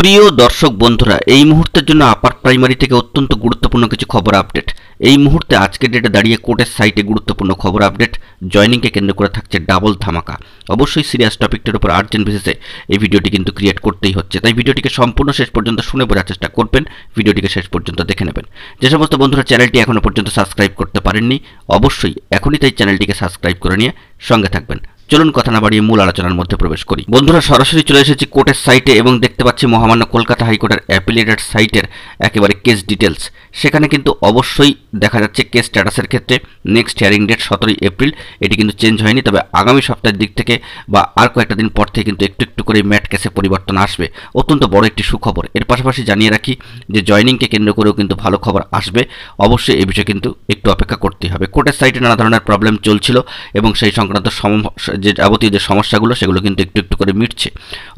প্রিয় দর্শক বন্ধুরা, এই মুহূর্তের জন্য আপার প্রাইমারি থেকে অত্যন্ত গুরুত্বপূর্ণ কিছু খবর আপডেট। এই মুহূর্তে আজকের ডেটে দাঁড়িয়ে কোর্টের সাইটে গুরুত্বপূর্ণ খবর আপডেট। জয়নিংকে কেন্দ্র করে থাকছে ডাবল ধামাকা। অবশ্যই সিরিয়াস টপিকটার উপর আর্জেন্ট বেসিসে এই ভিডিওটি কিন্তু ক্রিয়েট করতেই হচ্ছে, তাই ভিডিওটিকে সম্পূর্ণ শেষ পর্যন্ত শুনে বোঝার চেষ্টা করবেন, ভিডিওটিকে শেষ পর্যন্ত দেখে নেবেন। যে সমস্ত বন্ধুরা চ্যানেলটি এখনও পর্যন্ত সাবস্ক্রাইব করতে পারেননি, অবশ্যই এখনই তাই চ্যানেলটিকে সাবস্ক্রাইব করে নিয়ে সঙ্গে থাকবেন। চলুন কথা না বাড়িয়ে মূল আলোচনার মধ্যে প্রবেশ করি। বন্ধুরা, সরাসরি চলে এসেছি কোর্টের সাইটে এবং দেখতে পাচ্ছি মহামান্য কলকাতা হাইকোর্টের অ্যাপিলেটেড সাইটের একেবারে কেস ডিটেলস। সেখানে কিন্তু অবশ্যই দেখা যাচ্ছে কেস স্ট্যাটাসের ক্ষেত্রে নেক্সট হিয়ারিং ডেট 17 এপ্রিল, এটি কিন্তু চেঞ্জ হয়নি। তবে আগামী সপ্তাহের দিক থেকে বা আর কয়েকটা দিন পর থেকে কিন্তু একটু একটু করে ম্যাট কেসে পরিবর্তন আসবে। অত্যন্ত বড় একটি সুখবর। এর পাশাপাশি জানিয়ে রাখি যে জয়নিংকে কেন্দ্র করেও কিন্তু ভালো খবর আসবে। অবশ্যই এই বিষয়ে কিন্তু একটু অপেক্ষা করতেই হবে। কোর্টের সাইটে নানা ধরনের প্রবলেম চলছিল এবং সেই সংক্রান্ত যে যাবতীয় যে সমস্যাগুলো সেগুলো কিন্তু একটু একটু করে মিটছে।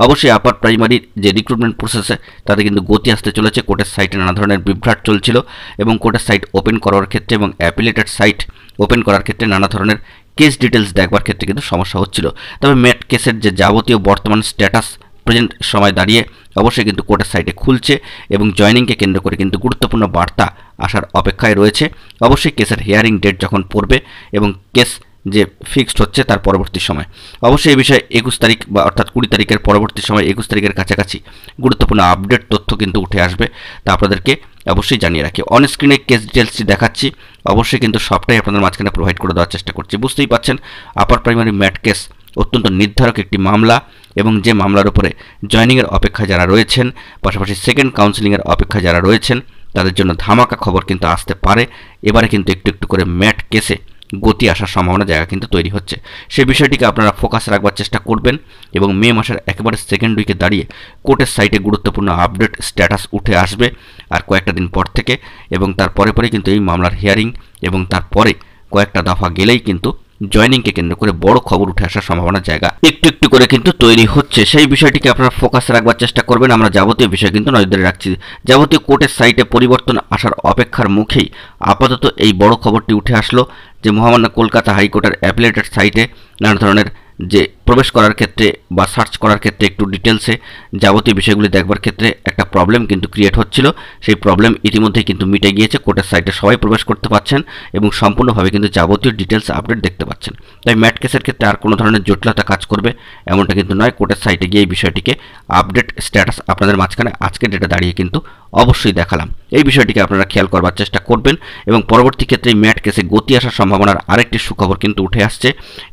অবশ্যই আপার প্রাইমারির যে রিক্রুটমেন্ট প্রসেসে তাতে কিন্তু গতি আসতে চলেছে। কোর্টের সাইটে নানা ধরনের বিভ্রাট চলছিল এবং কোর্টের সাইট ওপেন করার ক্ষেত্রে এবং অ্যাপিলেটেড সাইট ওপেন করার ক্ষেত্রে নানা ধরনের কেস ডিটেলস দেখবার ক্ষেত্রে কিন্তু সমস্যা হচ্ছিল। তবে ম্যাট কেসের যে যাবতীয় বর্তমান স্ট্যাটাস প্রেজেন্ট সময় দাঁড়িয়ে অবশ্যই কিন্তু কোর্টের সাইটে খুলছে এবং জয়নিংকে কেন্দ্র করে কিন্তু গুরুত্বপূর্ণ বার্তা আসার অপেক্ষায় রয়েছে। অবশ্যই কেসের হিয়ারিং ডেট যখন পড়বে এবং কেস যে ফিক্সড হচ্ছে তার পরবর্তী সময় অবশ্যই এই বিষয়ে 21 তারিখ বা অর্থাৎ 20 তারিখের পরবর্তী সময় 21 তারিখের কাছাকাছি গুরুত্বপূর্ণ আপডেট তথ্য কিন্তু উঠে আসবে, তা আপনাদেরকে অবশ্যই জানিয়ে রাখি। অন স্ক্রিনে কেস ডিটেলসটি দেখাচ্ছি, অবশ্যই কিন্তু সবটাই আপনাদের মাঝখানে প্রোভাইড করে দেওয়ার চেষ্টা করছি। বুঝতেই পারছেন আপার প্রাইমারি ম্যাট কেস অত্যন্ত নির্ধারক একটি মামলা এবং যে মামলার উপরে জয়নিংয়ের অপেক্ষায় যারা রয়েছেন, পাশাপাশি সেকেন্ড কাউন্সিলিংয়ের অপেক্ষায় যারা রয়েছেন তাদের জন্য ধামাকা খবর কিন্তু আসতে পারে। এবারে কিন্তু একটু একটু করে ম্যাট কেসে গতি আসার সম্ভাবনা জায়গা কিন্তু তৈরি হচ্ছে। সেই বিষয়টিকে আপনারা ফোকাস রাখবার চেষ্টা করবেন এবং মে মাসের একেবারে সেকেন্ড উইকে দাঁড়িয়ে কোর্টের সাইটে গুরুত্বপূর্ণ আপডেট স্ট্যাটাস উঠে আসবে আর কয়েকটা দিন পর থেকে, এবং তারপরে পরে কিন্তু এই মামলার হিয়ারিং এবং তারপরে কয়েকটা দফা গেলেই কিন্তু জয়নিংকে কেন্দ্র করে বড় খবর উঠে আসার সম্ভাবনার জায়গা একটু একটু করে কিন্তু তৈরি হচ্ছে। সেই বিষয়টিকে আপনারা ফোকাস রাখবার চেষ্টা করবেন। আমরা যাবতীয় বিষয় কিন্তু নজরে রাখছি। যাবতীয় কোর্টের সাইটে পরিবর্তন আসার অপেক্ষার মুখেই আপাতত এই বড় খবরটি উঠে আসলো যে মহামান্য কলকাতা হাইকোর্টের অ্যাপিলেটেড সাইটে নানা ধরনের যে প্রবেশ করার ক্ষেত্রে বা সার্চ করার ক্ষেত্রে একটু ডিটেলসে যাবতীয় বিষয়গুলি দেখবার ক্ষেত্রে একটা প্রবলেম কিন্তু ক্রিয়েট হচ্ছিল। সেই প্রবলেম ইতিমধ্যেই কিন্তু মিটে গিয়েছে। কোর্টের সাইটে সবাই প্রবেশ করতে পারছেন এবং সম্পূর্ণভাবে কিন্তু যাবতীয় ডিটেলস আপডেট দেখতে পাচ্ছেন। তাই ম্যাট কেসের ক্ষেত্রে আর কোনো ধরনের জটিলতা কাজ করবে এমনটা কিন্তু নয়। কোর্টের সাইটে গিয়ে এই বিষয়টিকে আপডেট স্ট্যাটাস আপনাদের মাঝখানে আজকের ডেটে দাঁড়িয়ে কিন্তু অবশ্যই দেখালাম। এই বিষয়টিকে আপনারা খেয়াল করবার চেষ্টা করবেন এবং পরবর্তী ক্ষেত্রে ম্যাট কেসে গতি আসার সম্ভাবনার আরেকটি সুখবর কিন্তু উঠে আসছে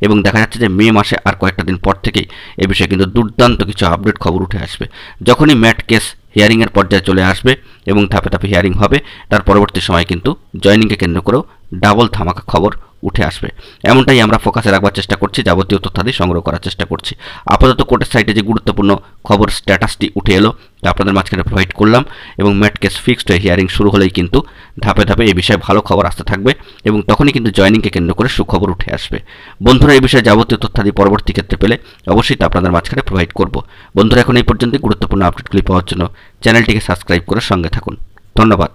এবং দেখা যাচ্ছে যে মে মাসে আর কয়েকটা দিন পর থেকেই এ বিষয়ে কিন্তু দুর্দান্ত কিছু আপডেট খবর উঠে আসবে। যখনই ম্যাট কেস হিয়ারিংয়ের পর্যায়ে চলে আসবে এবং ধাপে ধাপে হিয়ারিং হবে, তার পরবর্তী সময় কিন্তু জয়নিংকে কেন্দ্র করেও ডাবল ধামাকা খবর উঠে আসবে। এমনটাই আমরা ফোকাসে রাখবার চেষ্টা করছি, যাবতীয় তথ্যাদি সংগ্রহ করার চেষ্টা করছি। আপাতত কোর্টের সাইটে যে গুরুত্বপূর্ণ খবর স্ট্যাটাসটি উঠে এলো তা আপনাদের মাঝখানে প্রোভাইড করলাম এবং ম্যাট কেস ফিক্সড হয়ে হিয়ারিং শুরু হলেই কিন্তু ধাপে ধাপে এই বিষয়ে ভালো খবর আসতে থাকবে এবং তখনই কিন্তু জয়নিংকে কেন্দ্র করে সুখবর উঠে আসবে। বন্ধুরা, এই বিষয়ে যাবতীয় তথ্যাদি পরবর্তী ক্ষেত্রে পেলে অবশ্যই তা আপনাদের মাঝখানে প্রোভাইড করব। বন্ধুরা, এখন এই পর্যন্ত গুরুত্বপূর্ণ আপডেটগুলি পাওয়ার জন্য চ্যানেলটিকে সাবস্ক্রাইব করে সঙ্গে থাকুন। ধন্যবাদ।